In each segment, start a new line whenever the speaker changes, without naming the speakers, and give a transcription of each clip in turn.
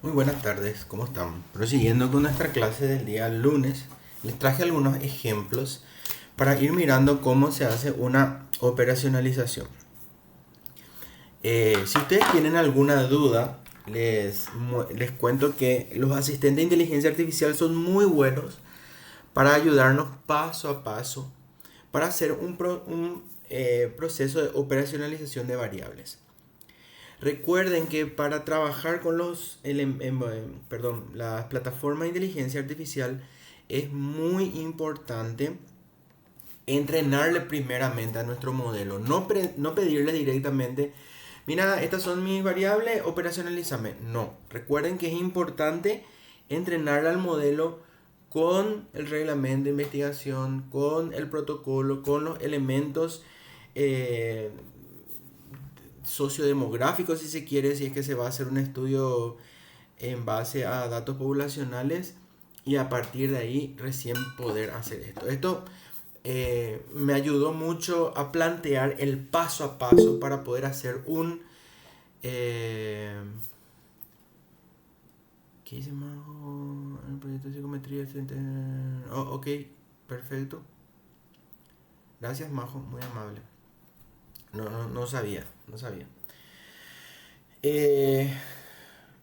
Muy buenas tardes, ¿cómo están? Prosiguiendo con nuestra clase del día lunes, les traje algunos ejemplos para ir mirando cómo se hace una operacionalización. Si ustedes tienen alguna duda, les cuento que los asistentes de inteligencia artificial son muy buenos para ayudarnos paso a paso para hacer un proceso de operacionalización de variables. Recuerden que para trabajar con las plataformas de inteligencia artificial es muy importante entrenarle primeramente a nuestro modelo. No pedirle directamente, mira, estas son mis variables, operacionalízame. No, recuerden que es importante entrenar al modelo con el reglamento de investigación, con el protocolo, con los elementos eh, sociodemográfico, si se quiere, si es que se va a hacer un estudio en base a datos poblacionales y a partir de ahí recién poder hacer esto. Esto me ayudó mucho a plantear el paso a paso para poder hacer un... Eh, ¿Qué dice Majo? El proyecto de psicometría. Oh, ok, perfecto. Gracias, Majo, muy amable. No sabía, no sabía. Eh,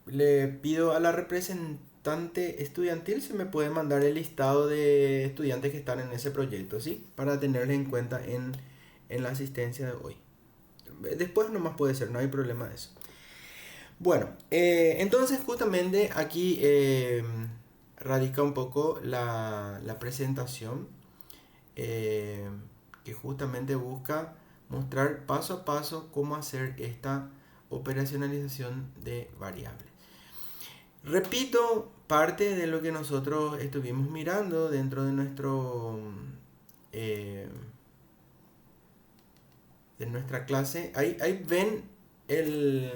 Le pido a la representante estudiantil si me puede mandar el listado de estudiantes que están en ese proyecto, ¿sí? Para tenerle en cuenta en la asistencia de hoy. Después nomás puede ser, no hay problema de eso. Bueno, entonces justamente aquí radica un poco la presentación eh, que justamente busca mostrar paso a paso cómo hacer esta operacionalización de variables. Repito parte de lo que nosotros estuvimos mirando dentro eh, de nuestra clase. Ahí ven el,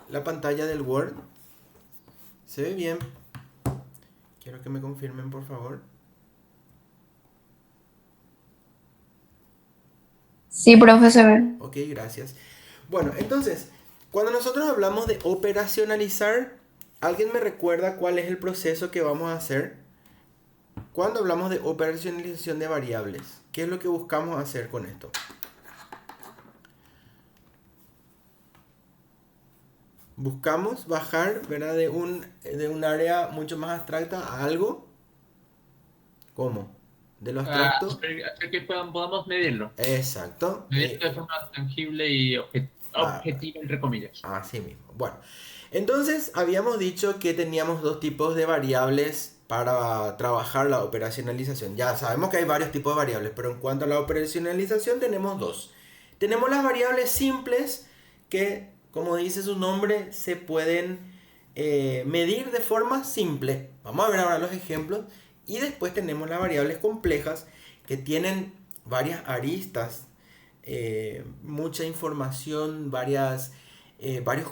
la pantalla del Word. ¿Se ve bien? Quiero que me confirmen, por favor.
Sí, profesor.
Ok, gracias. Bueno, entonces, cuando nosotros hablamos de operacionalizar, ¿alguien me recuerda cuál es el proceso que vamos a hacer? Cuando hablamos de operacionalización de variables, ¿qué es lo que buscamos hacer con esto? Buscamos bajar, ¿verdad? De un área mucho más abstracta a algo. ¿Cómo? De lo abstracto.
Hacer que podamos medirlo.
Exacto.
Medirlo de forma tangible y
Ah,
objetiva, entre comillas.
así mismo. Bueno, entonces habíamos dicho que teníamos dos tipos de variables para trabajar la operacionalización. Ya sabemos que hay varios tipos de variables, pero en cuanto a la operacionalización tenemos dos. Tenemos las variables simples que, como dice su nombre, se pueden medir de forma simple. Vamos a ver ahora los ejemplos. Y después tenemos las variables complejas que tienen varias aristas, mucha información, varios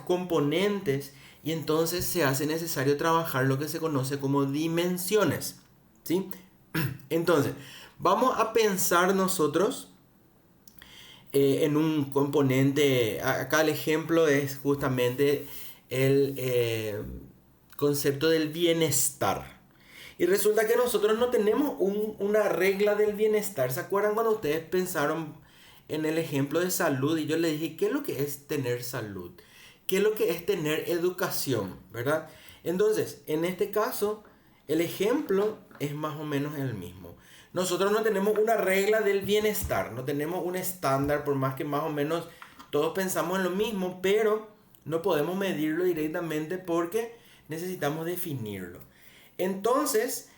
componentes, y entonces se hace necesario trabajar lo que se conoce como dimensiones. ¿Sí? Entonces, vamos a pensar nosotros en un componente. Acá el ejemplo es justamente el concepto del bienestar. Y resulta que nosotros no tenemos una regla del bienestar. ¿Se acuerdan cuando ustedes pensaron en el ejemplo de salud? Y yo les dije, ¿qué es lo que es tener salud? ¿Qué es lo que es tener educación? ¿Verdad? Entonces, en este caso, el ejemplo es más o menos el mismo. Nosotros no tenemos una regla del bienestar, no tenemos un estándar, por más que más o menos todos pensamos en lo mismo, pero no podemos medirlo directamente porque necesitamos definirlo. Entonces,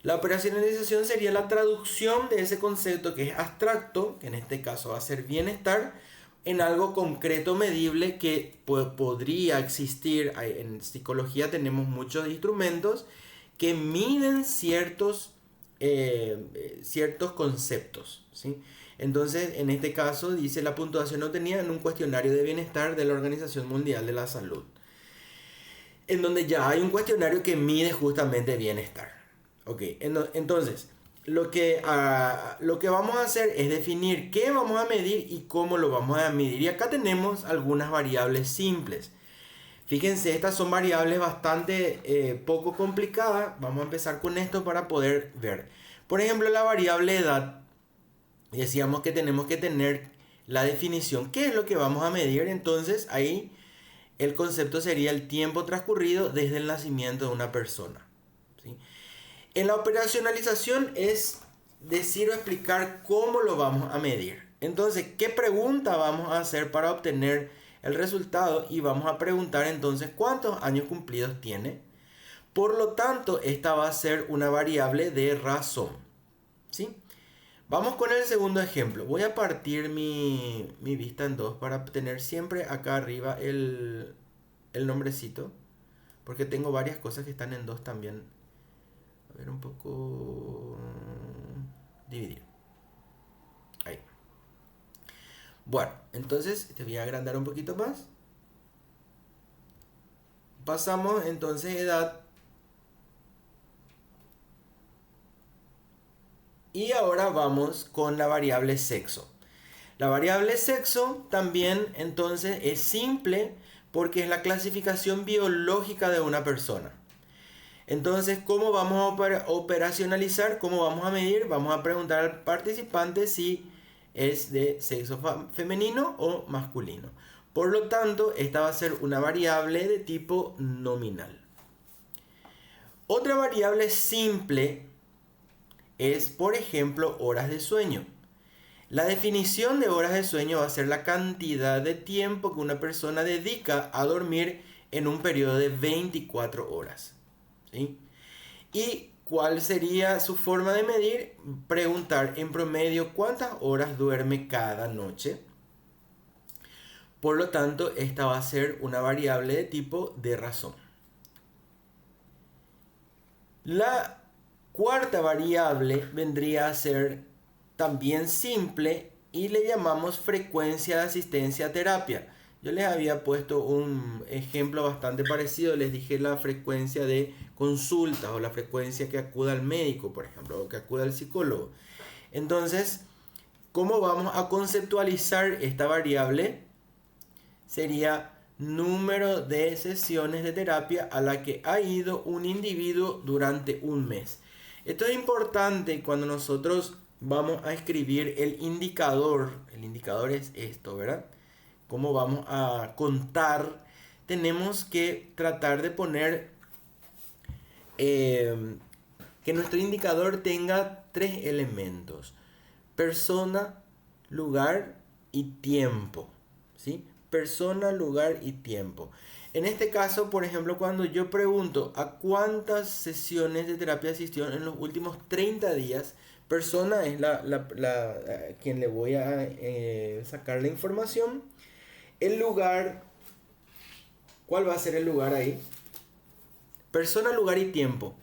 la operacionalización sería la traducción de ese concepto que es abstracto, que en este caso va a ser bienestar, en algo concreto medible que podría existir. En psicología tenemos muchos instrumentos que miden ciertos conceptos, ¿sí? Entonces, en este caso, dice la puntuación obtenida en un cuestionario de bienestar de la Organización Mundial de la Salud, en donde ya hay un cuestionario que mide justamente bienestar. Ok, entonces, lo que vamos a hacer es definir qué vamos a medir y cómo lo vamos a medir. Y acá tenemos algunas variables simples. Fíjense, estas son variables bastante poco complicadas. Vamos a empezar con esto para poder ver. Por ejemplo, la variable edad. Decíamos que tenemos que tener la definición. ¿Qué es lo que vamos a medir? Entonces, ahí el concepto sería el tiempo transcurrido desde el nacimiento de una persona. ¿Sí? En la operacionalización es decir o explicar cómo lo vamos a medir. Entonces, ¿qué pregunta vamos a hacer para obtener el resultado? Y vamos a preguntar entonces cuántos años cumplidos tiene. Por lo tanto, esta va a ser una variable de razón. ¿Sí? Vamos con el segundo ejemplo. Voy a partir mi vista en dos para tener siempre acá arriba el nombrecito. Porque tengo varias cosas que están en dos también. A ver, un poco... dividir. Ahí. Bueno, entonces te voy a agrandar un poquito más. Pasamos entonces edad. Y ahora vamos con la variable sexo. La variable sexo también entonces es simple porque es la clasificación biológica de una persona. Entonces, ¿cómo vamos a operacionalizar? ¿Cómo vamos a medir? Vamos a preguntar al participante si es de sexo femenino o masculino. Por lo tanto, esta va a ser una variable de tipo nominal. Otra variable simple es, por ejemplo, horas de sueño. La definición de horas de sueño va a ser la cantidad de tiempo que una persona dedica a dormir en un periodo de 24 horas. ¿Sí? ¿Y cuál sería su forma de medir? Preguntar en promedio cuántas horas duerme cada noche. Por lo tanto, esta va a ser una variable de tipo de razón. La cuarta variable vendría a ser también simple y le llamamos frecuencia de asistencia a terapia. Yo les había puesto un ejemplo bastante parecido, les dije la frecuencia de consultas o la frecuencia que acuda al médico, por ejemplo, o que acuda al psicólogo. Entonces, ¿cómo vamos a conceptualizar esta variable? Sería número de sesiones de terapia a la que ha ido un individuo durante un mes. Esto es importante cuando nosotros vamos a escribir el indicador. El indicador es esto, ¿verdad? ¿Cómo vamos a contar? Tenemos que tratar de poner que nuestro indicador tenga tres elementos: persona, lugar y tiempo. ¿Sí? Persona, lugar y tiempo. En este caso, por ejemplo, cuando yo pregunto a cuántas sesiones de terapia asistió en los últimos 30 días, persona es a quien le voy a sacar la información. El lugar, ¿cuál va a ser el lugar ahí? Persona, lugar y tiempo.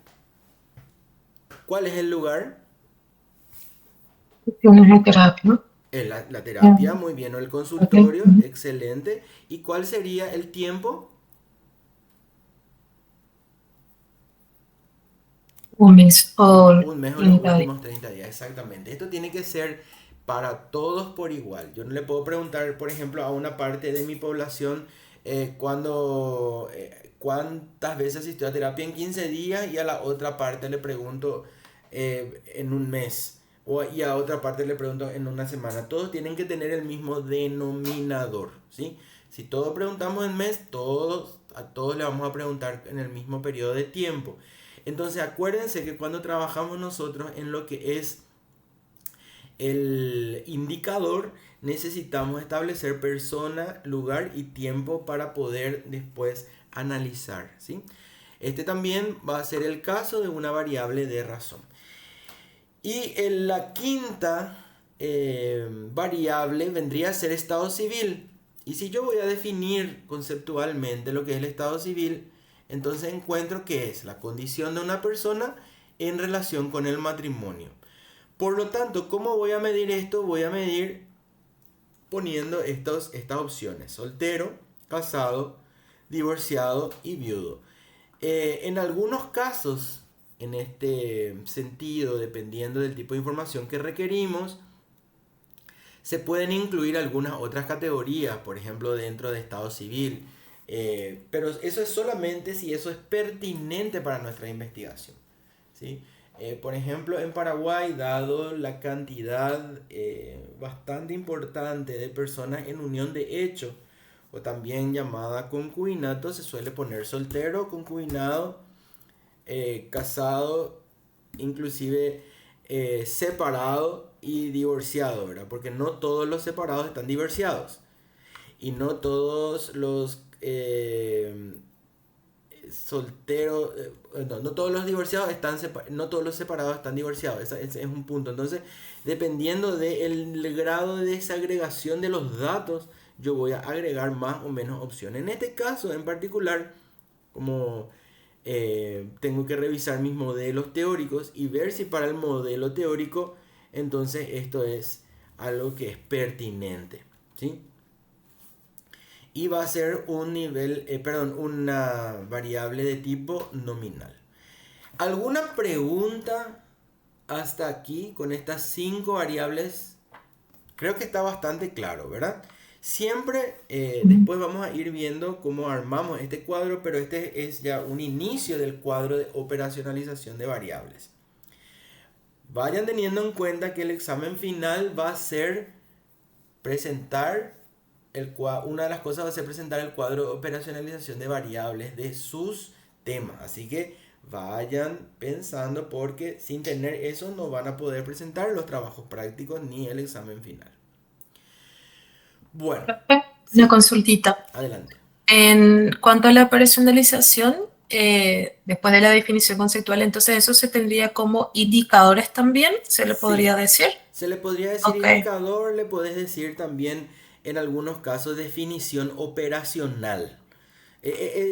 ¿Cuál es el lugar?
Tienes la terapia.
La terapia, muy bien, o el consultorio,
Ok.
excelente. ¿Y cuál sería el tiempo?
Un mes o
Un mes o los
30 días.
últimos 30 días, exactamente. Esto tiene que ser para todos por igual. Yo no le puedo preguntar, por ejemplo, a una parte de mi población cuántas veces asistió a terapia en 15 días y a la otra parte le pregunto en un mes. Y a otra parte le pregunto en una semana. Todos tienen que tener el mismo denominador, ¿sí? Si todos preguntamos en mes, a todos le vamos a preguntar en el mismo periodo de tiempo. Entonces acuérdense que cuando trabajamos nosotros en lo que es el indicador, necesitamos establecer persona, lugar y tiempo para poder después analizar, ¿sí? Este también va a ser el caso de una variable de razón. Y en la quinta variable vendría a ser estado civil. Y si yo voy a definir conceptualmente lo que es el estado civil, entonces encuentro que es la condición de una persona en relación con el matrimonio. Por lo tanto, ¿cómo voy a medir esto? Voy a medir poniendo estas opciones: soltero, casado, divorciado y viudo. En algunos casos, en este sentido, dependiendo del tipo de información que requerimos, se pueden incluir algunas otras categorías, por ejemplo, dentro de estado civil. Pero eso es solamente si eso es pertinente para nuestra investigación, ¿sí? Por ejemplo, en Paraguay, dado la cantidad bastante importante de personas en unión de hecho, o también llamada concubinato, se suele poner soltero, concubinado, casado, inclusive separado y divorciado, ¿verdad? Porque no todos los separados están divorciados y no todos los solteros, no todos los divorciados están no todos los separados están divorciados. Ese es un punto. Entonces, dependiendo del grado de desagregación de los datos, yo voy a agregar más o menos opciones. En este caso en particular, como tengo que revisar mis modelos teóricos y ver si para el modelo teórico, entonces esto es algo que es pertinente, ¿sí? Y va a ser una variable de tipo nominal. ¿Alguna pregunta hasta aquí con estas 5 variables? Creo que está bastante claro, ¿verdad? Siempre después vamos a ir viendo cómo armamos este cuadro, pero este es ya un inicio del cuadro de operacionalización de variables. Vayan teniendo en cuenta que el examen final va a ser presentar una de las cosas va a ser presentar el cuadro de operacionalización de variables de sus temas. Así que vayan pensando, porque sin tener eso no van a poder presentar los trabajos prácticos ni el examen final. Bueno,
Una consultita.
adelante.
En cuanto a la operacionalización, después de la definición conceptual, entonces eso se tendría como indicadores también, ¿se le
Sí.
podría decir?
Se le podría decir
Ok.
indicador, le podés decir también en algunos casos definición operacional.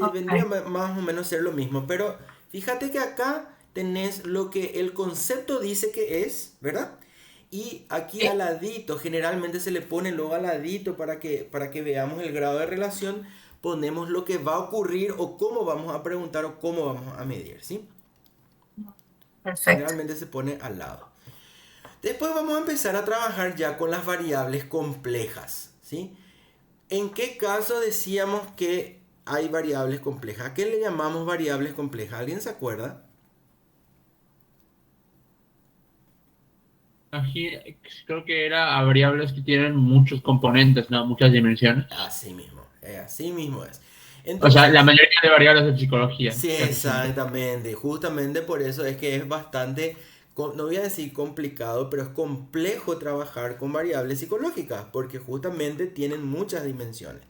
Ok.
Vendría más o menos a ser lo mismo, pero fíjate que acá tenés lo que el concepto dice que es, ¿verdad? Y aquí al ladito, generalmente se le pone luego al ladito para que veamos el grado de relación, ponemos lo que va a ocurrir o cómo vamos a preguntar o cómo vamos a medir, ¿sí?
Perfecto.
Generalmente se pone al lado. Después vamos a empezar a trabajar ya con las variables complejas, ¿sí? ¿En qué caso decíamos que hay variables complejas? ¿A qué le llamamos variables complejas? ¿Alguien se acuerda?
Aquí creo que era a variables que tienen muchos componentes, ¿no? Muchas dimensiones.
Así mismo es.
O sea,
Entonces,
la mayoría de variables de psicología,
sí,
casi siempre.
exactamente. Justamente por eso es que es bastante, no voy a decir complicado, pero es complejo trabajar con variables psicológicas, porque justamente tienen muchas dimensiones.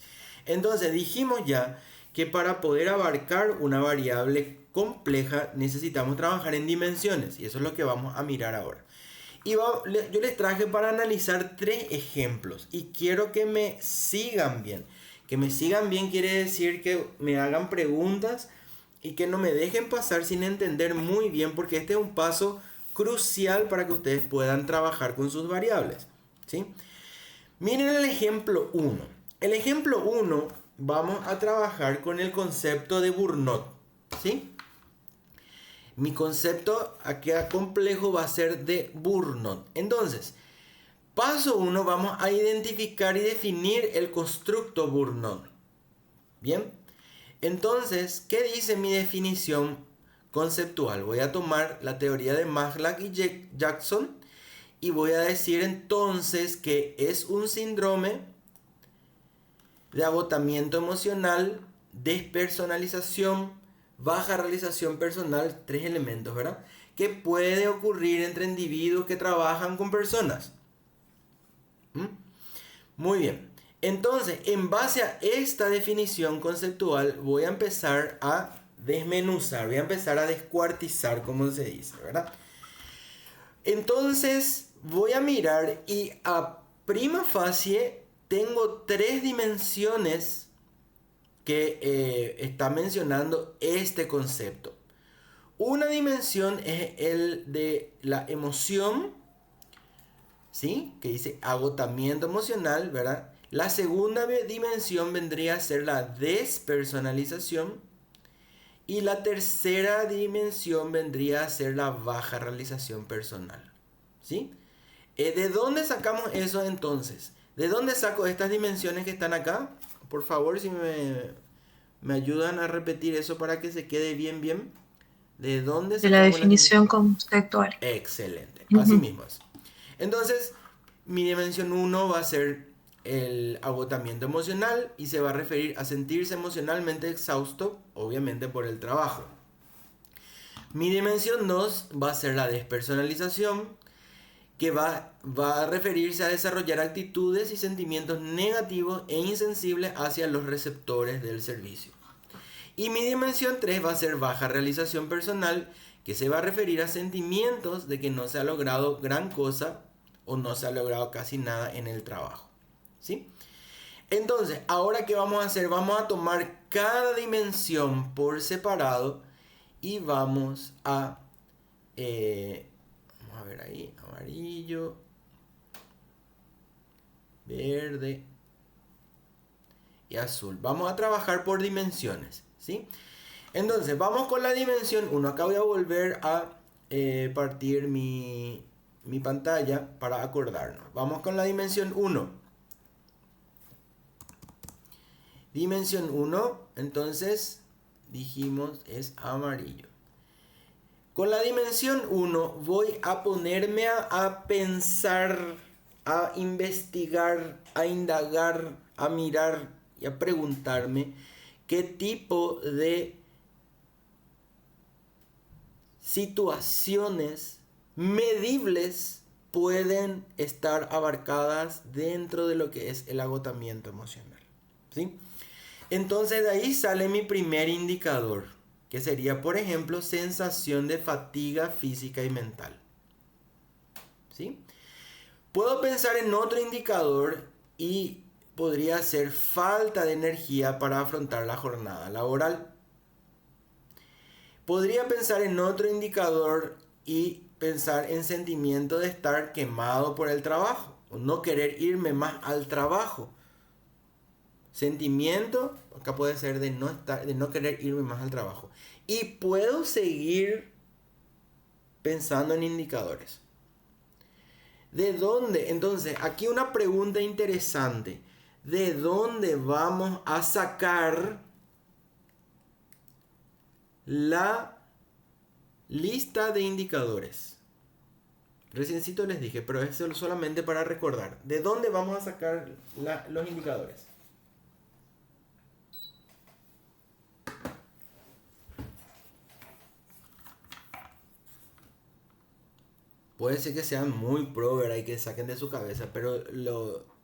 Entonces, dijimos ya que para poder abarcar una variable compleja necesitamos trabajar en dimensiones, y eso es lo que vamos a mirar ahora. Y yo les traje para analizar 3 ejemplos y quiero que me sigan bien. Que me sigan bien quiere decir que me hagan preguntas y que no me dejen pasar sin entender muy bien, porque este es un paso crucial para que ustedes puedan trabajar con sus variables, ¿sí? Miren el ejemplo 1. El ejemplo 1 vamos a trabajar con el concepto de Burnout, ¿sí? Mi concepto aquí complejo va a ser de Burnout. Entonces, paso 1, vamos a identificar y definir el constructo Burnout. Bien, entonces, ¿qué dice mi definición conceptual? Voy a tomar la teoría de Maslach y Jackson y voy a decir entonces que es un síndrome de agotamiento emocional, despersonalización, baja realización personal, 3 elementos, ¿verdad? Que puede ocurrir entre individuos que trabajan con personas. Muy bien. Entonces, en base a esta definición conceptual, voy a empezar a desmenuzar, voy a empezar a descuartizar, como se dice, ¿verdad? Entonces, voy a mirar y a prima facie tengo 3 dimensiones que está mencionando este concepto. Una dimensión es el de la emoción, ¿sí? Que dice agotamiento emocional, ¿verdad? La segunda dimensión vendría a ser la despersonalización. Y la tercera dimensión vendría a ser la baja realización personal, ¿sí? ¿De dónde sacamos eso entonces? ¿De dónde saco estas dimensiones que están acá? Por favor, si me ¿Me ayudan a repetir eso para que se quede bien? ¿De dónde
De la
sacamos la
definición
dimensión?
conceptual.
Excelente, así
Ujú.
mismo es. Entonces, mi dimensión uno va a ser el agotamiento emocional y se va a referir a sentirse emocionalmente exhausto, obviamente por el trabajo. Mi dimensión 2 va a ser la despersonalización, que va a referirse a desarrollar actitudes y sentimientos negativos e insensibles hacia los receptores del servicio. Y mi dimensión 3 va a ser baja realización personal, que se va a referir a sentimientos de que no se ha logrado gran cosa o no se ha logrado casi nada en el trabajo. ¿Sí? Entonces, ahora qué vamos a hacer? Vamos a tomar cada dimensión por separado y vamos a ver ahí, amarillo, verde y azul. Vamos a trabajar por dimensiones, ¿sí? Entonces, vamos con la dimensión 1. Acá voy a volver a partir mi pantalla para acordarnos. Vamos con la dimensión 1. Dimensión 1, entonces, dijimos es amarillo. Con la dimensión 1 voy a ponerme a pensar, a investigar, a indagar, a mirar y a preguntarme qué tipo de situaciones medibles pueden estar abarcadas dentro de lo que es el agotamiento emocional. ¿Sí? Entonces de ahí sale mi primer indicador, que sería, por ejemplo, sensación de fatiga física y mental. ¿Sí? Puedo pensar en otro indicador y podría ser falta de energía para afrontar la jornada laboral. Podría pensar en otro indicador y pensar en sentimiento de estar quemado por el trabajo o no querer irme más al trabajo. Sentimiento, acá puede ser de no querer irme más al trabajo. Y puedo seguir pensando en indicadores. ¿De dónde? Entonces, aquí una pregunta interesante. ¿De dónde vamos a sacar la lista de indicadores? Reciencito les dije, pero es solamente para recordar. ¿De dónde vamos a sacar los indicadores? Puede ser que sean muy pro, ¿verdad? Y que saquen de su cabeza, pero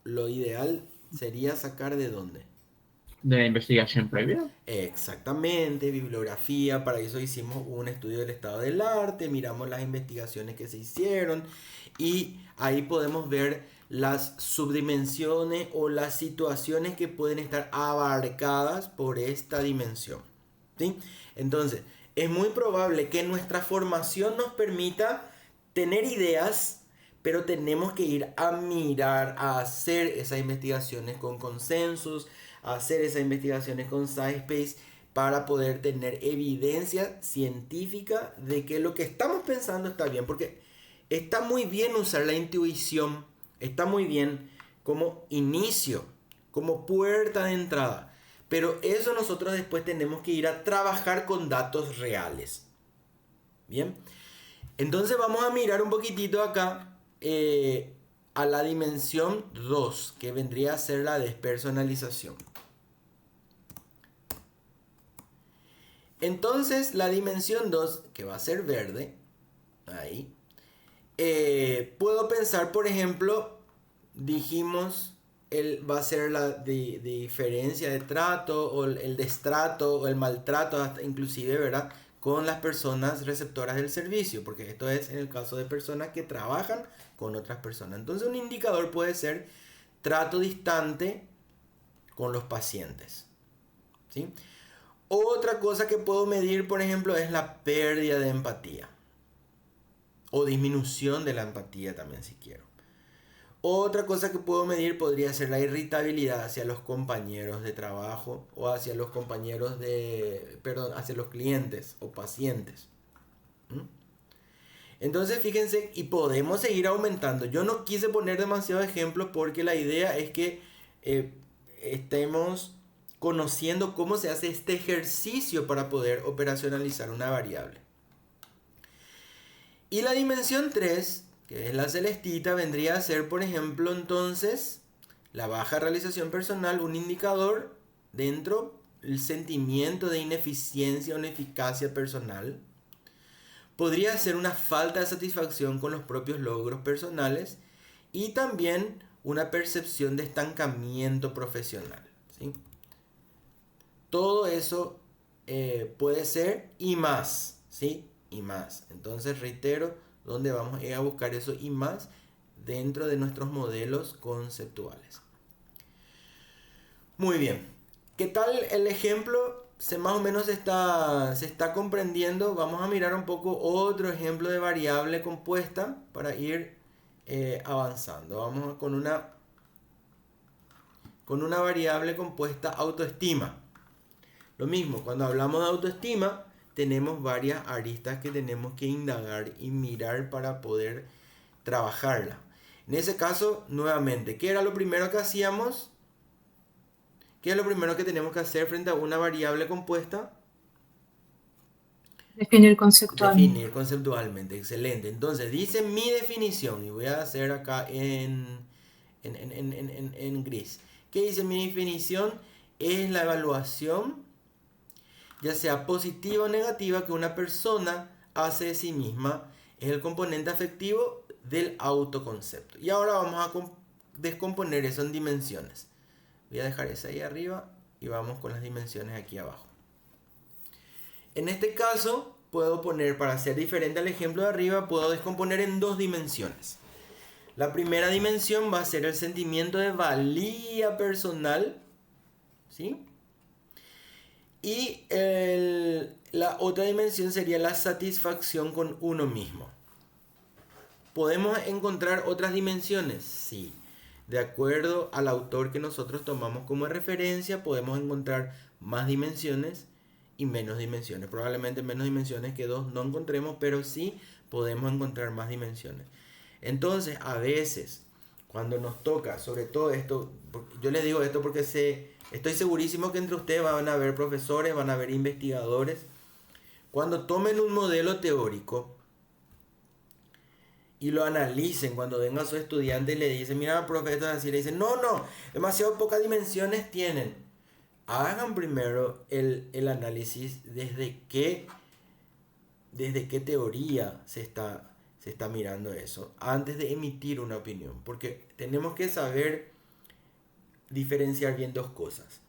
lo ideal sería sacar de dónde.
De la investigación previa.
Exactamente, bibliografía, para eso hicimos un estudio del estado del arte, miramos las investigaciones que se hicieron y ahí podemos ver las subdimensiones o las situaciones que pueden estar abarcadas por esta dimensión. ¿Sí? Entonces, es muy probable que nuestra formación nos permita tener ideas, pero tenemos que ir a mirar, a hacer esas investigaciones con consensos, a hacer esas investigaciones con SciSpace para poder tener evidencia científica de que lo que estamos pensando está bien, porque está muy bien usar la intuición, está muy bien como inicio, como puerta de entrada, pero eso nosotros después tenemos que ir a trabajar con datos reales. Bien. Entonces vamos a mirar un poquitito acá a la dimensión 2, que vendría a ser la despersonalización. Entonces la dimensión 2, que va a ser verde, ahí, puedo pensar, por ejemplo, dijimos, va a ser la diferencia de trato, o el destrato, o el maltrato, hasta inclusive, ¿verdad?, con las personas receptoras del servicio, porque esto es en el caso de personas que trabajan con otras personas. Entonces un indicador puede ser trato distante con los pacientes, ¿sí? Otra cosa que puedo medir, por ejemplo, es la pérdida de empatía o disminución de la empatía también, si quiero. Otra cosa que puedo medir podría ser la irritabilidad hacia los compañeros de trabajo o hacia los compañeros hacia los clientes o pacientes. Entonces fíjense, y podemos seguir aumentando. Yo no quise poner demasiados ejemplos porque la idea es que estemos conociendo cómo se hace este ejercicio para poder operacionalizar una variable. Y la dimensión 3, que es la celestita, vendría a ser, por ejemplo, entonces, la baja realización personal, un indicador dentro del sentimiento de ineficiencia o ineficacia personal. Podría ser una falta de satisfacción con los propios logros personales y también una percepción de estancamiento profesional, ¿sí? Todo eso puede ser y más, ¿sí? Y más. Entonces reitero, ¿dónde vamos a buscar eso y más? Dentro de nuestros modelos conceptuales. Muy bien. ¿Qué tal el ejemplo? Más o menos se está comprendiendo. Vamos a mirar un poco otro ejemplo de variable compuesta para ir avanzando. Vamos con una variable compuesta autoestima. Lo mismo, cuando hablamos de autoestima, tenemos varias aristas que tenemos que indagar y mirar para poder trabajarla. En ese caso, nuevamente, ¿qué era lo primero que hacíamos? ¿Qué es lo primero que tenemos que hacer frente a una variable compuesta?
Definir conceptualmente.
Definir conceptualmente, excelente. Entonces, dice mi definición, y voy a hacer acá en gris. ¿Qué dice mi definición? Es la evaluación, ya sea positiva o negativa, que una persona hace de sí misma. Es el componente afectivo del autoconcepto. Y ahora vamos a descomponer eso en dimensiones. Voy a dejar esa ahí arriba y vamos con las dimensiones aquí abajo. En este caso, puedo poner, para hacer diferente al ejemplo de arriba, puedo descomponer en 2 dimensiones. La primera dimensión va a ser el sentimiento de valía personal, ¿sí? Y la otra dimensión sería la satisfacción con uno mismo. ¿Podemos encontrar otras dimensiones? Sí. De acuerdo al autor que nosotros tomamos como referencia, podemos encontrar más dimensiones y menos dimensiones. Probablemente menos dimensiones que 2 no encontremos, pero sí podemos encontrar más dimensiones. Entonces, a veces, cuando nos toca, sobre todo esto, yo les digo esto porque estoy segurísimo que entre ustedes van a haber profesores, van a haber investigadores. Cuando tomen un modelo teórico y lo analicen, cuando venga su estudiante y le dicen, mira, profesor, así le dicen, no, demasiado pocas dimensiones tienen. Hagan primero el análisis desde qué teoría se está mirando eso, antes de emitir una opinión, porque tenemos que saber diferenciar bien 2 cosas.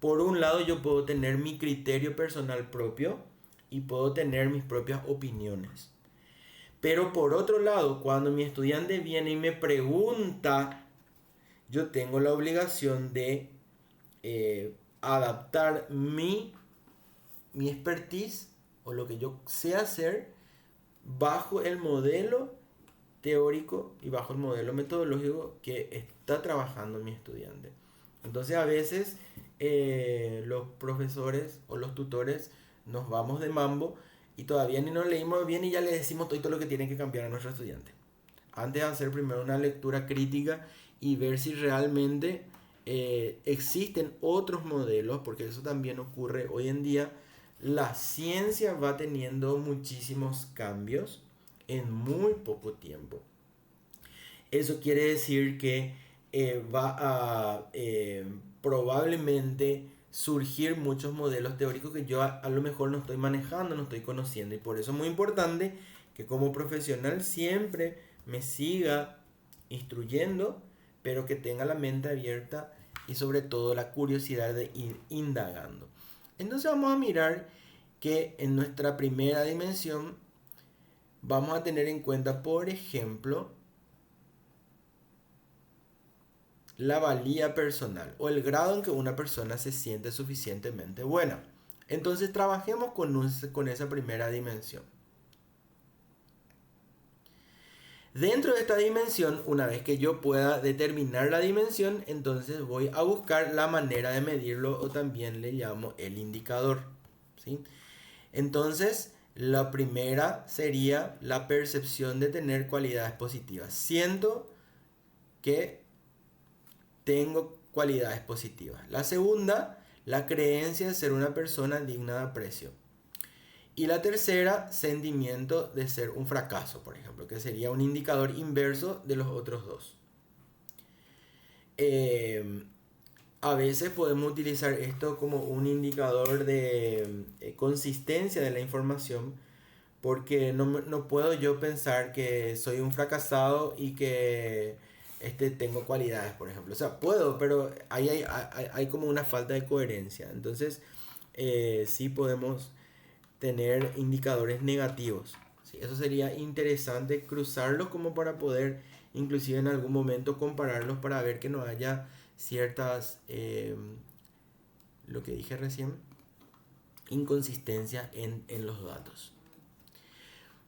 Por un lado, yo puedo tener mi criterio personal propio y puedo tener mis propias opiniones. Pero por otro lado, cuando mi estudiante viene y me pregunta, yo tengo la obligación de adaptar mi expertise o lo que yo sé hacer bajo el modelo teórico y bajo el modelo metodológico que está trabajando mi estudiante. Entonces a veces los profesores o los tutores nos vamos de mambo y todavía ni nos leímos bien y ya le decimos todo lo que tiene que cambiar a nuestro estudiante. Antes de hacer primero una lectura crítica y ver si realmente existen otros modelos, porque eso también ocurre hoy en día. La ciencia va teniendo muchísimos cambios en muy poco tiempo. Eso quiere decir que va a probablemente surgir muchos modelos teóricos que yo a lo mejor no estoy manejando, no estoy conociendo. Y por eso es muy importante que como profesional siempre me siga instruyendo, pero que tenga la mente abierta y sobre todo la curiosidad de ir indagando. Entonces vamos a mirar que en nuestra primera dimensión vamos a tener en cuenta, por ejemplo, la valía personal o el grado en que una persona se siente suficientemente buena. Entonces trabajemos con esa primera dimensión. Dentro de esta dimensión, una vez que yo pueda determinar la dimensión, entonces voy a buscar la manera de medirlo, o también le llamo el indicador, ¿sí? Entonces, la primera sería la percepción de tener cualidades positivas. Siento que tengo cualidades positivas. La segunda, la creencia de ser una persona digna de aprecio. Y la tercera, sentimiento de ser un fracaso, por ejemplo, que sería un indicador inverso de los otros dos. A veces podemos utilizar esto como un indicador de consistencia de la información, porque no puedo yo pensar que soy un fracasado y que tengo cualidades, por ejemplo. O sea, puedo, pero ahí hay como una falta de coherencia. Entonces, sí podemos tener indicadores negativos. ¿Sí? Eso sería interesante cruzarlos como para poder inclusive en algún momento compararlos para ver que no haya ciertas, lo que dije recién, inconsistencia en los datos.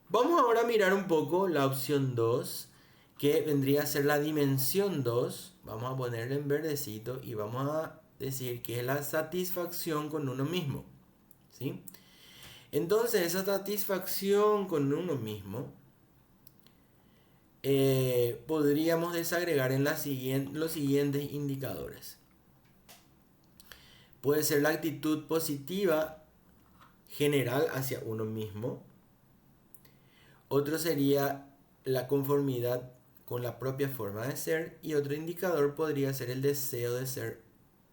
Vamos ahora a mirar un poco la opción 2, que vendría a ser la dimensión 2. Vamos a ponerle en verdecito y vamos a decir que es la satisfacción con uno mismo. ¿Sí? Entonces esa satisfacción con uno mismo podríamos desagregar en los siguientes indicadores. Puede ser la actitud positiva general hacia uno mismo. Otro sería la conformidad con la propia forma de ser. Y otro indicador podría ser el deseo de ser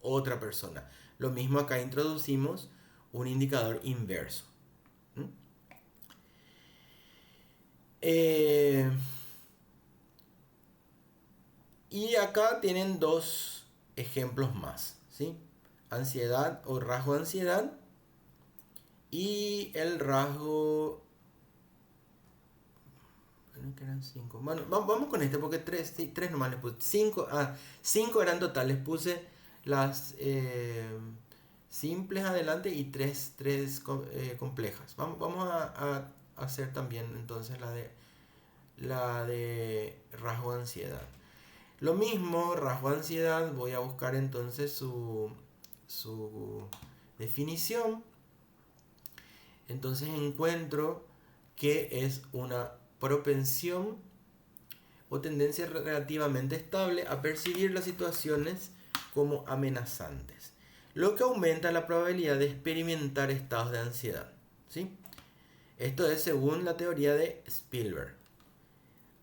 otra persona. Lo mismo acá introducimos un indicador inverso. Y acá tienen dos ejemplos más, ¿sí? Ansiedad o rasgo de ansiedad y el rasgo... Bueno, que eran 5. Bueno, vamos con este porque 3, sí, 3 nomás les puse. 5 eran totales. Puse las simples adelante y 3 complejas. Vamos a hacer también entonces la de rasgo de ansiedad. Lo mismo, rasgo de ansiedad, voy a buscar entonces su definición. Entonces encuentro que es una propensión o tendencia relativamente estable a percibir las situaciones como amenazantes, lo que aumenta la probabilidad de experimentar estados de ansiedad. ¿Sí? Esto es según la teoría de Spielberg.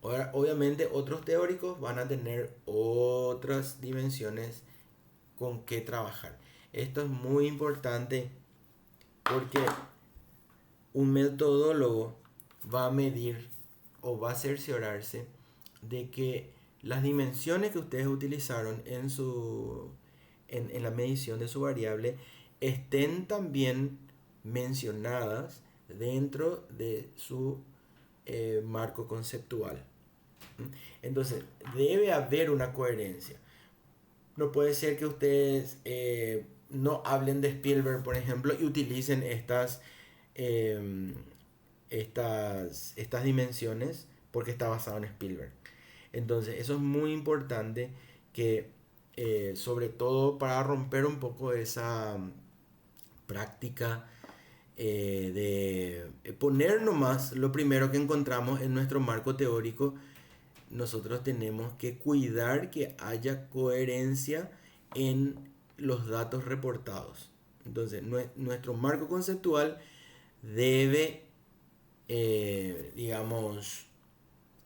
Ahora, obviamente otros teóricos van a tener otras dimensiones con que trabajar. Esto es muy importante porque un metodólogo va a medir o va a cerciorarse de que las dimensiones que ustedes utilizaron en la medición de su variable estén también mencionadas dentro de su marco conceptual. Entonces, debe haber una coherencia. No puede ser que ustedes no hablen de Spielberg, por ejemplo, y utilicen eh, estas dimensiones porque está basado en Spielberg. Entonces, eso es muy importante que, sobre todo para romper un poco esa práctica de poner nomás lo primero que encontramos en nuestro marco teórico. Nosotros tenemos que cuidar que haya coherencia en los datos reportados. Entonces, nuestro marco conceptual debe, digamos,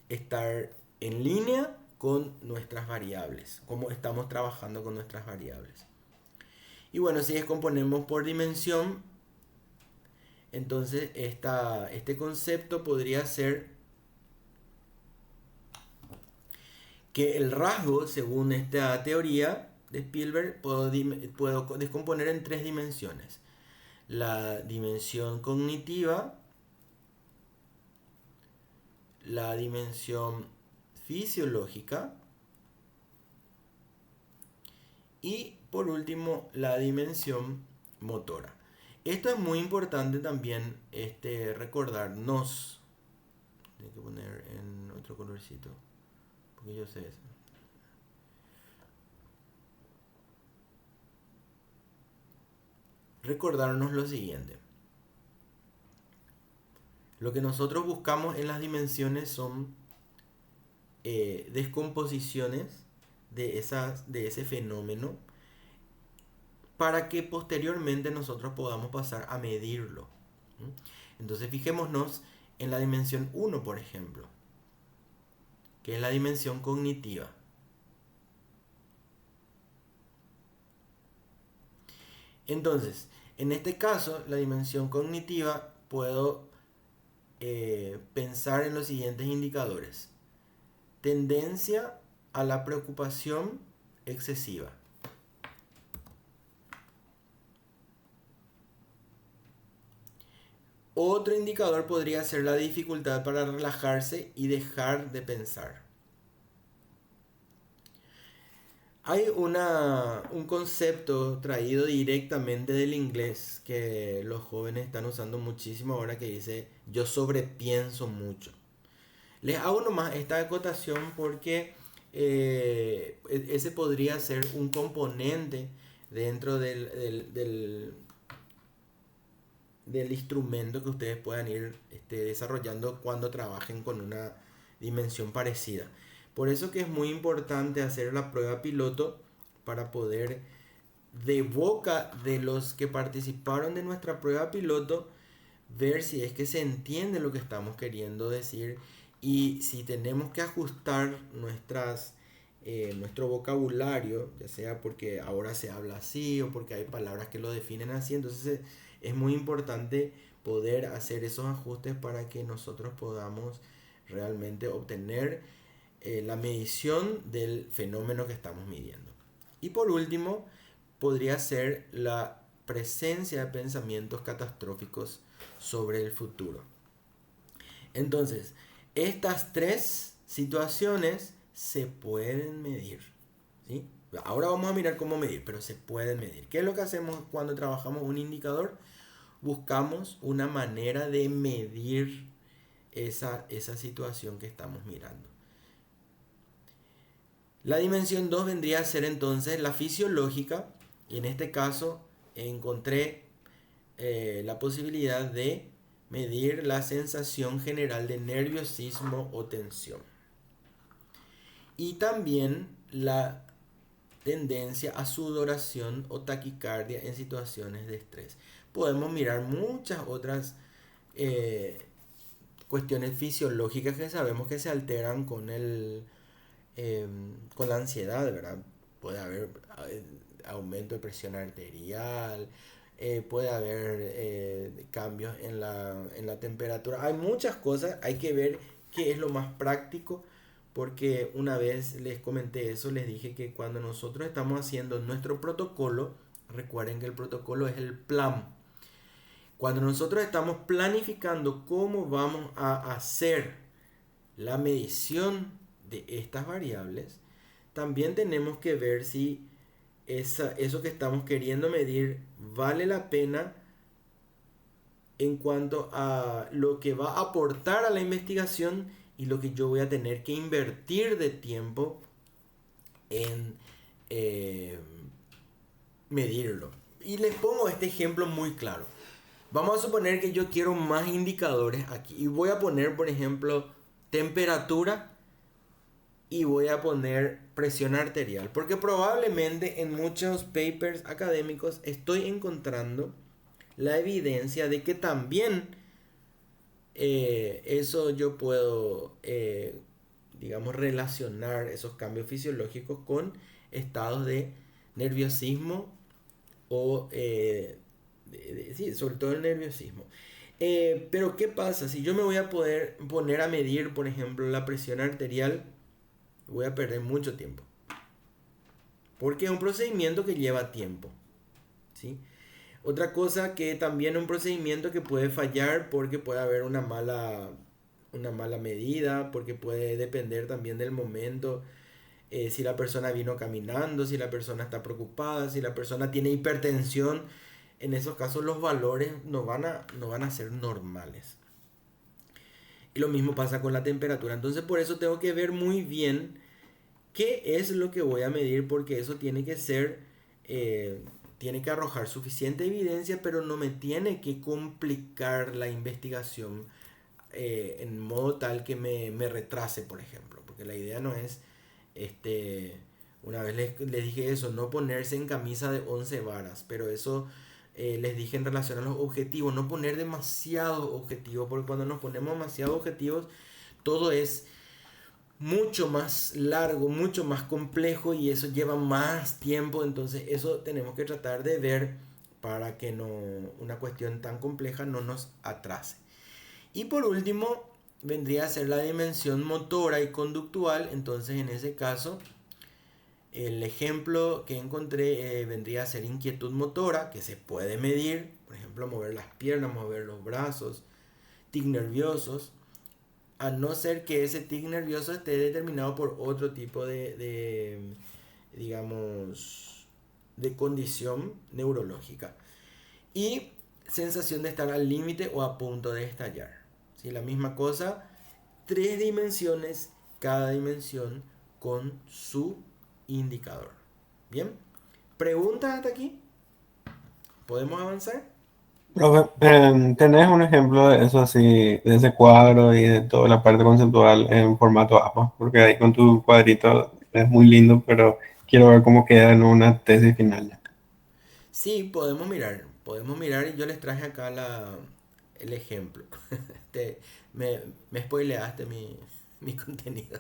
estar en línea con nuestras variables, cómo estamos trabajando con nuestras variables. Y bueno, si descomponemos por dimensión, entonces este concepto podría ser que el rasgo, según esta teoría de Spielberg, puedo descomponer en 3 dimensiones. La dimensión cognitiva, la dimensión fisiológica y por último la dimensión motora. Esto es muy importante también recordarnos. Tengo que poner en otro colorcito porque yo sé eso. Recordarnos lo siguiente. Lo que nosotros buscamos en las dimensiones son descomposiciones de ese fenómeno para que posteriormente nosotros podamos pasar a medirlo. Entonces fijémonos en la dimensión 1, por ejemplo, que es la dimensión cognitiva. Entonces, en este caso, la dimensión cognitiva, puedo pensar en los siguientes indicadores. Tendencia a la preocupación excesiva. Otro indicador podría ser la dificultad para relajarse y dejar de pensar. Hay un concepto traído directamente del inglés que los jóvenes están usando muchísimo ahora, que dice: yo sobrepienso mucho. Les hago nomás esta acotación porque ese podría ser un componente dentro del instrumento que ustedes puedan ir desarrollando cuando trabajen con una dimensión parecida. Por eso que es muy importante hacer la prueba piloto, para poder, de boca de los que participaron de nuestra prueba piloto, ver si es que se entiende lo que estamos queriendo decir, y si tenemos que ajustar nuestro vocabulario, ya sea porque ahora se habla así o porque hay palabras que lo definen así. Entonces es muy importante poder hacer esos ajustes para que nosotros podamos realmente obtener la medición del fenómeno que estamos midiendo. Y por último, podría ser la presencia de pensamientos catastróficos sobre el futuro. Entonces, estas tres situaciones se pueden medir, ¿sí? Ahora vamos a mirar cómo medir, pero se pueden medir. ¿Qué es lo que hacemos cuando trabajamos un indicador? Buscamos una manera de medir esa situación que estamos mirando. La dimensión 2 vendría a ser entonces la fisiológica, y en este caso encontré la posibilidad de medir la sensación general de nerviosismo o tensión, y también la tendencia a sudoración o taquicardia en situaciones de estrés. Podemos mirar muchas otras cuestiones fisiológicas que sabemos que se alteran con la ansiedad, ¿verdad? Puede haber aumento de presión arterial, puede haber cambios en la temperatura. Hay muchas cosas, hay que ver qué es lo más práctico, porque una vez les comenté eso, les dije que cuando nosotros estamos haciendo nuestro protocolo, recuerden que el protocolo es el plan. Cuando nosotros estamos planificando cómo vamos a hacer la medición de estas variables, también tenemos que ver si eso que estamos queriendo medir vale la pena en cuanto a lo que va a aportar a la investigación y lo que yo voy a tener que invertir de tiempo en medirlo. Y les pongo este ejemplo muy claro. Vamos a suponer que yo quiero más indicadores aquí, y voy a poner, por ejemplo, temperatura, y voy a poner presión arterial, porque probablemente en muchos papers académicos estoy encontrando la evidencia de que también eso yo puedo, digamos, relacionar esos cambios fisiológicos con estados de nerviosismo o sí, sobre todo el nerviosismo. Pero ¿qué pasa? Si yo me voy a poder poner a medir, por ejemplo, la presión arterial, voy a perder mucho tiempo, porque es un procedimiento que lleva tiempo, ¿sí? Otra cosa, que también es un procedimiento que puede fallar porque puede haber una mala medida, porque puede depender también del momento, si la persona vino caminando, si la persona está preocupada, si la persona tiene hipertensión. En esos casos los valores no van a ser normales. Y lo mismo pasa con la temperatura. Entonces por eso tengo que ver muy bien qué es lo que voy a medir, porque eso tiene que ser, tiene que arrojar suficiente evidencia, pero no me tiene que complicar la investigación en modo tal que me retrase, por ejemplo. Porque la idea no es Una vez les dije eso, no ponerse en camisa de 11 varas, pero eso les dije en relación a los objetivos, no poner demasiados objetivos, porque cuando nos ponemos demasiados objetivos, todo es mucho más largo, mucho más complejo y eso lleva más tiempo, entonces eso tenemos que tratar de ver para que no, una cuestión tan compleja no nos atrase. Y por último, vendría a ser la dimensión motora y conductual, entonces en ese caso el ejemplo que encontré vendría a ser inquietud motora, que se puede medir, por ejemplo, mover las piernas, mover los brazos, tic nerviosos, a no ser que ese tic nervioso esté determinado por otro tipo digamos, de condición neurológica. Y sensación de estar al límite o a punto de estallar. ¿Sí? La misma cosa, 3 dimensiones, cada dimensión con su indicador. Bien, ¿preguntas hasta aquí? ¿Podemos avanzar?
Profe, ¿tenés un ejemplo de eso así, de ese cuadro y de toda la parte conceptual en formato APA? Porque ahí con tu cuadrito es muy lindo, pero quiero ver cómo queda en una tesis final ya.
Sí, podemos mirar y yo les traje acá el ejemplo. Te- me spoileaste mi contenido.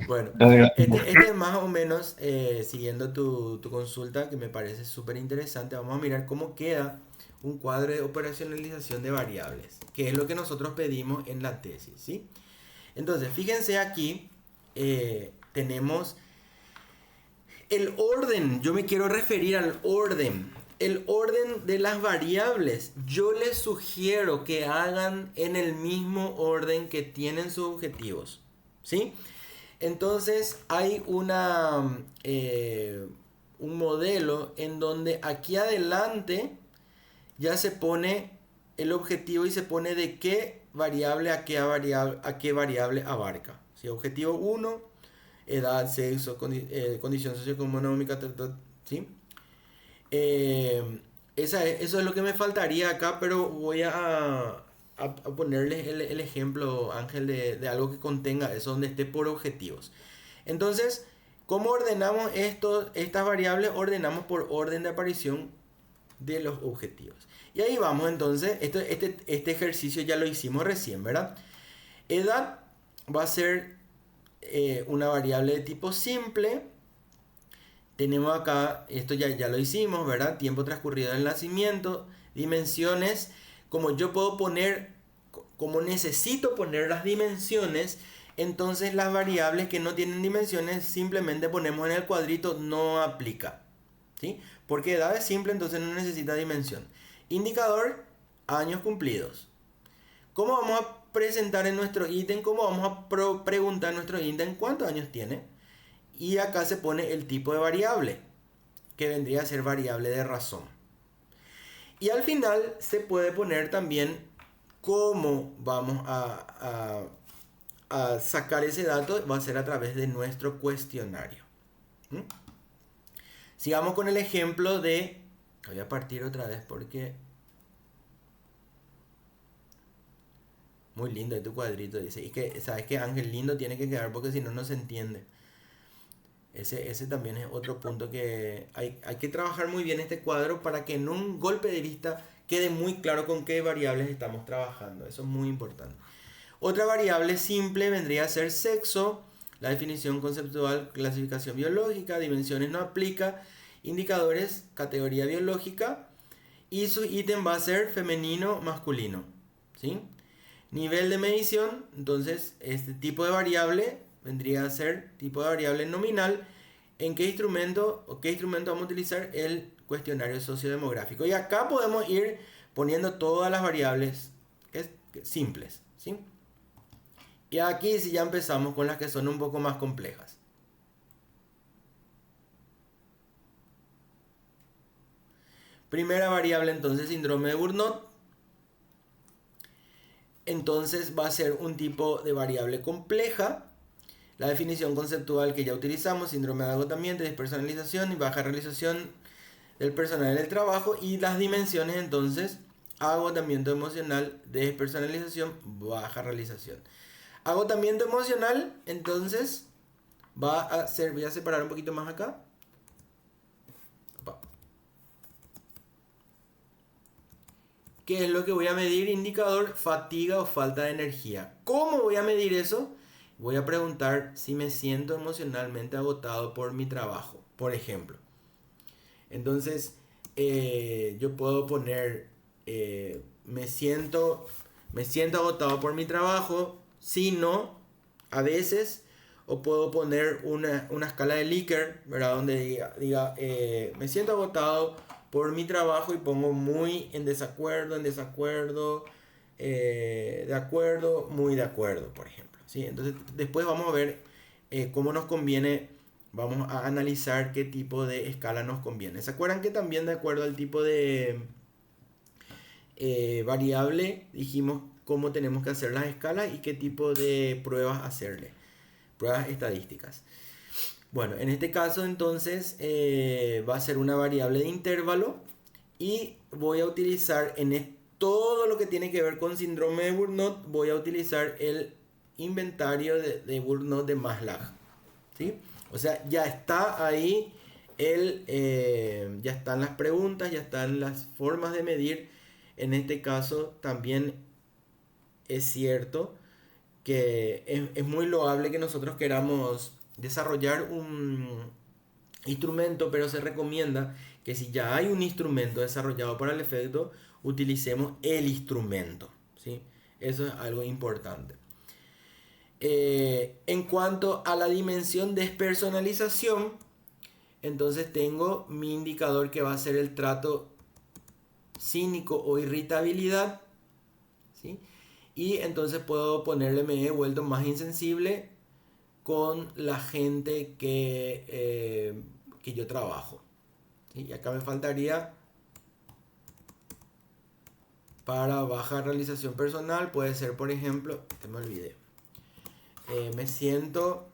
Bueno, este es más o menos siguiendo tu consulta que me parece súper interesante. Vamos a mirar cómo queda un cuadro de operacionalización de variables, que es lo que nosotros pedimos en la tesis, ¿sí? Entonces, fíjense aquí, tenemos el orden. Yo me quiero referir al orden. El orden de las variables. Yo les sugiero que hagan en el mismo orden que tienen sus objetivos, ¿sí? Entonces hay un modelo en donde aquí adelante ya se pone el objetivo y se pone de qué variable a qué variable abarca. Si objetivo 1, edad, sexo, condición socioeconómica, ¿sí? Eso es lo que me faltaría acá, pero voy a ponerles el ejemplo, Ángel, de algo que contenga eso, donde esté por objetivos. Entonces, ¿cómo ordenamos estas variables? Ordenamos por orden de aparición de los objetivos. Y ahí vamos entonces, este ejercicio ya lo hicimos recién, ¿verdad? Edad va a ser una variable de tipo simple. Tenemos acá, esto ya lo hicimos, ¿verdad? Tiempo transcurrido del nacimiento, dimensiones, como yo puedo poner, como necesito poner las dimensiones, entonces las variables que no tienen dimensiones simplemente ponemos en el cuadrito no aplica, ¿sí? Porque edad es simple, entonces no necesita dimensión. Indicador, años cumplidos. ¿Cómo vamos a presentar en nuestro ítem? ¿Cómo vamos a preguntar en nuestro ítem cuántos años tiene? Y acá se pone el tipo de variable, que vendría a ser variable de razón. Y al final se puede poner también cómo vamos a sacar ese dato. Va a ser a través de nuestro cuestionario. ¿Mm? Sigamos con el ejemplo de... Voy a partir otra vez porque... Muy lindo de tu cuadrito, dice. Y que, ¿sabes qué? Ángel, lindo tiene que quedar porque si no, no se entiende. Ese también es otro punto que hay que trabajar muy bien este cuadro para que en un golpe de vista quede muy claro con qué variables estamos trabajando. Eso es muy importante. Otra variable simple vendría a ser sexo, la definición conceptual, clasificación biológica, dimensiones no aplica, indicadores, categoría biológica y su ítem va a ser femenino, masculino. ¿Sí? Nivel de medición, entonces este tipo de variable vendría a ser tipo de variable nominal. ¿En qué instrumento o qué instrumento vamos a utilizar? El cuestionario sociodemográfico. Y acá podemos ir poniendo todas las variables simples, ¿sí? Y aquí sí ya empezamos con las que son un poco más complejas. Primera variable entonces síndrome de Burnout. Entonces va a ser un tipo de variable compleja. La definición conceptual que ya utilizamos, síndrome de agotamiento, despersonalización y baja realización del personal en el trabajo. Y las dimensiones entonces, agotamiento emocional, despersonalización, baja realización. Agotamiento emocional, entonces, va a ser, voy a separar un poquito más acá. Opa. ¿Qué es lo que voy a medir? Indicador fatiga o falta de energía. ¿Cómo voy a medir eso? Voy a preguntar si me siento emocionalmente agotado por mi trabajo, por ejemplo. Entonces, yo puedo poner, me siento agotado por mi trabajo, si no, a veces, o puedo poner una escala de Likert, ¿verdad? Donde diga me siento agotado por mi trabajo y pongo muy en desacuerdo, de acuerdo, muy de acuerdo, por ejemplo, ¿sí? Entonces, después vamos a ver cómo nos conviene. Vamos a analizar qué tipo de escala nos conviene. ¿Se acuerdan que también de acuerdo al tipo de variable dijimos cómo tenemos que hacer las escalas y qué tipo de pruebas hacerle? Pruebas estadísticas. Bueno, en este caso entonces va a ser una variable de intervalo y voy a utilizar todo lo que tiene que ver con síndrome de Burnout, voy a utilizar el inventario de Burnout de Maslach, ¿sí? O sea, ya está ahí ya están las preguntas, ya están las formas de medir. En este caso también es cierto que es muy loable que nosotros queramos desarrollar un instrumento, pero se recomienda que si ya hay un instrumento desarrollado para el efecto, utilicemos el instrumento, ¿sí? Eso es algo importante. En cuanto a la dimensión despersonalización, entonces tengo mi indicador que va a ser el trato cínico o irritabilidad, ¿sí? Y entonces puedo ponerle me he vuelto más insensible con la gente que yo trabajo, ¿sí? Y acá me faltaría para baja realización personal, puede ser por ejemplo, me olvidé, me siento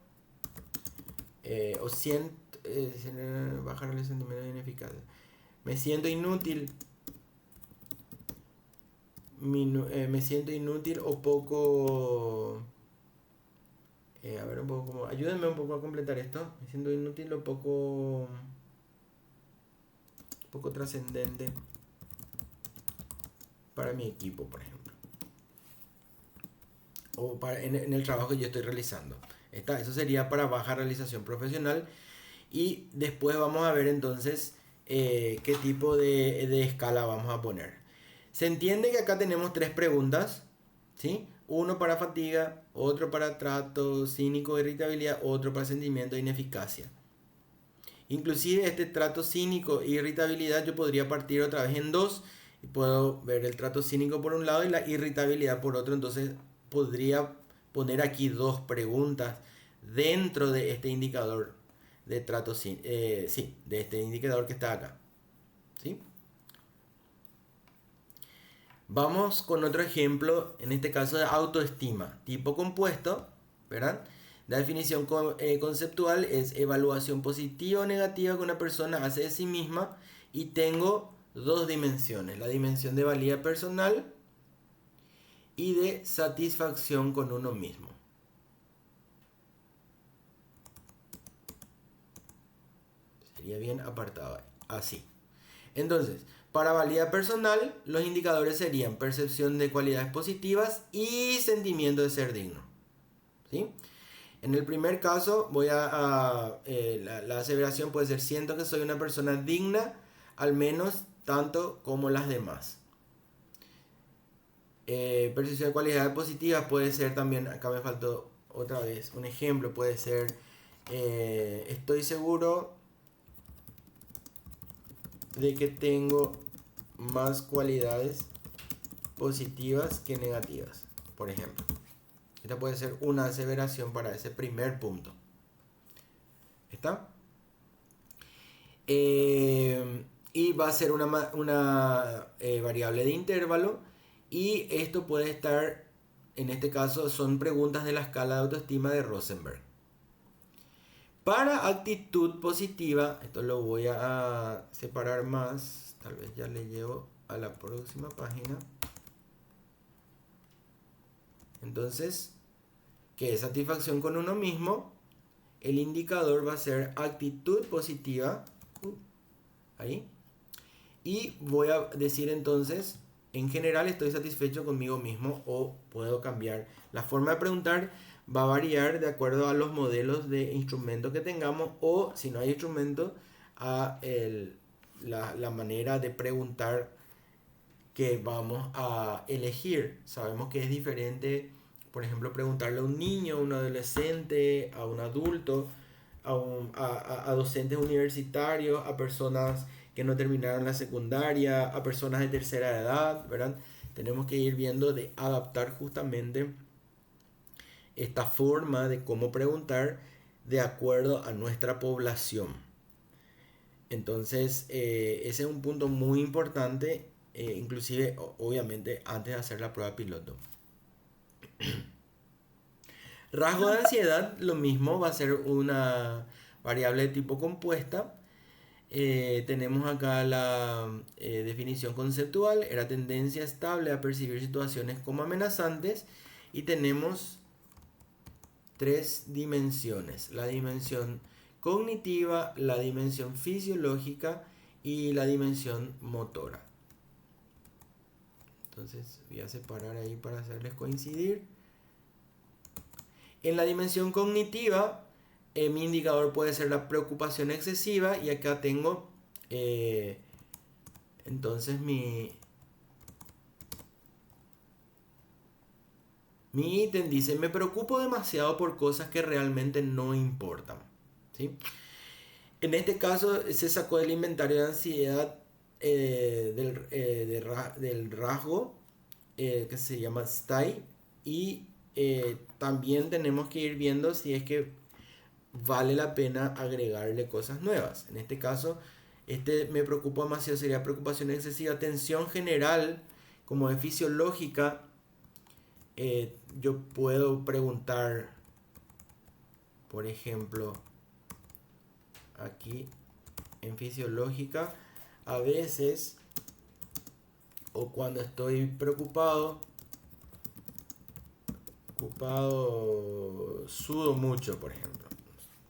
baja realización de ineficacia, me siento inútil, me siento inútil o poco a ver un poco como ayúdenme un poco a completar esto, me siento inútil o poco trascendente para mi equipo, por ejemplo, o en el trabajo que yo estoy realizando. Eso sería para baja realización profesional. Y después vamos a ver entonces qué tipo de escala vamos a poner. Se entiende que acá tenemos tres preguntas, ¿sí? Uno para fatiga, otro para trato cínico, irritabilidad, otro para sentimiento de ineficacia. Inclusive este trato cínico e irritabilidad yo podría partir otra vez en dos y puedo ver el trato cínico por un lado y la irritabilidad por otro. Entonces podría poner aquí dos preguntas dentro de este indicador de trato de este indicador que está acá, ¿sí? Vamos con otro ejemplo, en este caso de autoestima, tipo compuesto, ¿verdad? La definición conceptual es evaluación positiva o negativa que una persona hace de sí misma y tengo dos dimensiones, la dimensión de valía personal y de satisfacción con uno mismo. Sería bien apartado así. Entonces, para valía personal, los indicadores serían percepción de cualidades positivas y sentimiento de ser digno, ¿sí? En el primer caso, la aseveración puede ser siento que soy una persona digna, al menos tanto como las demás. Percepción de cualidades positivas puede ser también, acá me faltó otra vez, un ejemplo puede ser estoy seguro de que tengo más cualidades positivas que negativas, por ejemplo. Esta puede ser una aseveración para ese primer punto. ¿Está? Y va a ser una variable de intervalo y esto puede estar, en este caso son preguntas de la escala de autoestima de Rosenberg. Para actitud positiva, esto lo voy a separar más, tal vez ya le llevo a la próxima página. Entonces, ¿qué es satisfacción con uno mismo? el indicador va a ser actitud positiva. Ahí. Y voy a decir entonces, en general estoy satisfecho conmigo mismo, o puedo cambiar. La forma de preguntar va a variar de acuerdo a los modelos de instrumento que tengamos, o si no hay instrumento, a la manera de preguntar que vamos a elegir. Sabemos que es diferente, por ejemplo, preguntarle a un niño, a un adolescente, a un adulto, a docentes universitarios, a personas que no terminaron la secundaria, a personas de tercera edad, ¿verdad? Tenemos que ir viendo de adaptar justamente esta forma de cómo preguntar de acuerdo a nuestra población. Entonces, ese es un punto muy importante, inclusive, obviamente, antes de hacer la prueba piloto. Rasgo de ansiedad, lo mismo, va a ser una variable de tipo compuesta. Tenemos acá la definición conceptual, era tendencia estable a percibir situaciones como amenazantes, y tenemos tres dimensiones: la dimensión cognitiva, la dimensión fisiológica y la dimensión motora. Entonces voy a separar ahí para hacerles coincidir. En la dimensión cognitiva, mi indicador puede ser la preocupación excesiva, y acá tengo entonces mi ítem dice: me preocupo demasiado por cosas que realmente no importan, ¿sí? En este caso se sacó del inventario de ansiedad del rasgo que se llama STAI, y también tenemos que ir viendo si es que vale la pena agregarle cosas nuevas. En este caso, me preocupa demasiado sería preocupación excesiva. Tensión general, como es fisiológica, yo puedo preguntar, por ejemplo, aquí en fisiológica, a veces, o cuando estoy preocupado, sudo mucho, por ejemplo.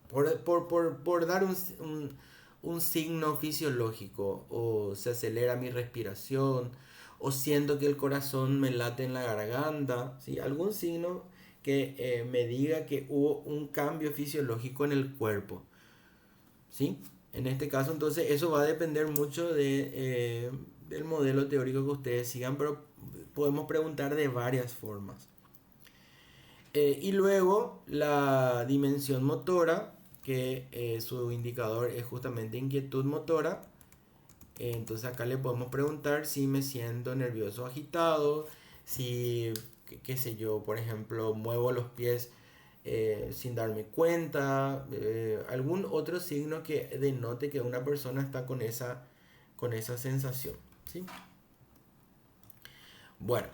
Por dar un signo fisiológico, o se acelera mi respiración, o siento que el corazón me late en la garganta, ¿sí? Algún signo que me diga que hubo un cambio fisiológico en el cuerpo, ¿sí? En este caso, entonces, eso va a depender mucho del modelo teórico que ustedes sigan, pero podemos preguntar de varias formas. Y luego la dimensión motora, que su indicador es justamente inquietud motora. Entonces acá le podemos preguntar si me siento nervioso o agitado, si, qué sé yo, por ejemplo, muevo los pies sin darme cuenta, algún otro signo que denote que una persona está con esa sensación, ¿sí? Bueno,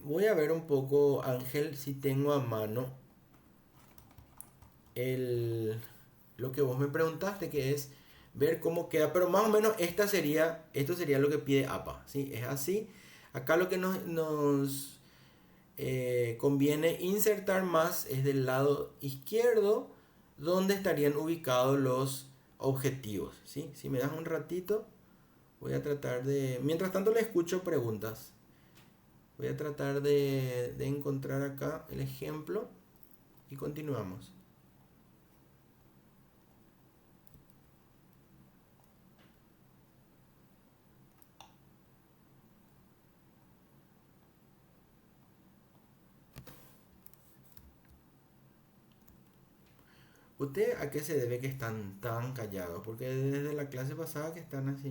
voy a ver un poco, Ángel, si tengo a mano lo que vos me preguntaste, que es ver cómo queda, pero más o menos esto sería lo que pide APA, ¿sí? Es así. Acá lo que nos conviene insertar más es del lado izquierdo, donde estarían ubicados los objetivos, ¿sí? Si me das un ratito, voy a tratar de... Mientras tanto le escucho preguntas. Voy a tratar de encontrar acá el ejemplo y continuamos. ¿Usted a qué se debe que están tan callados? Porque desde la clase pasada que están así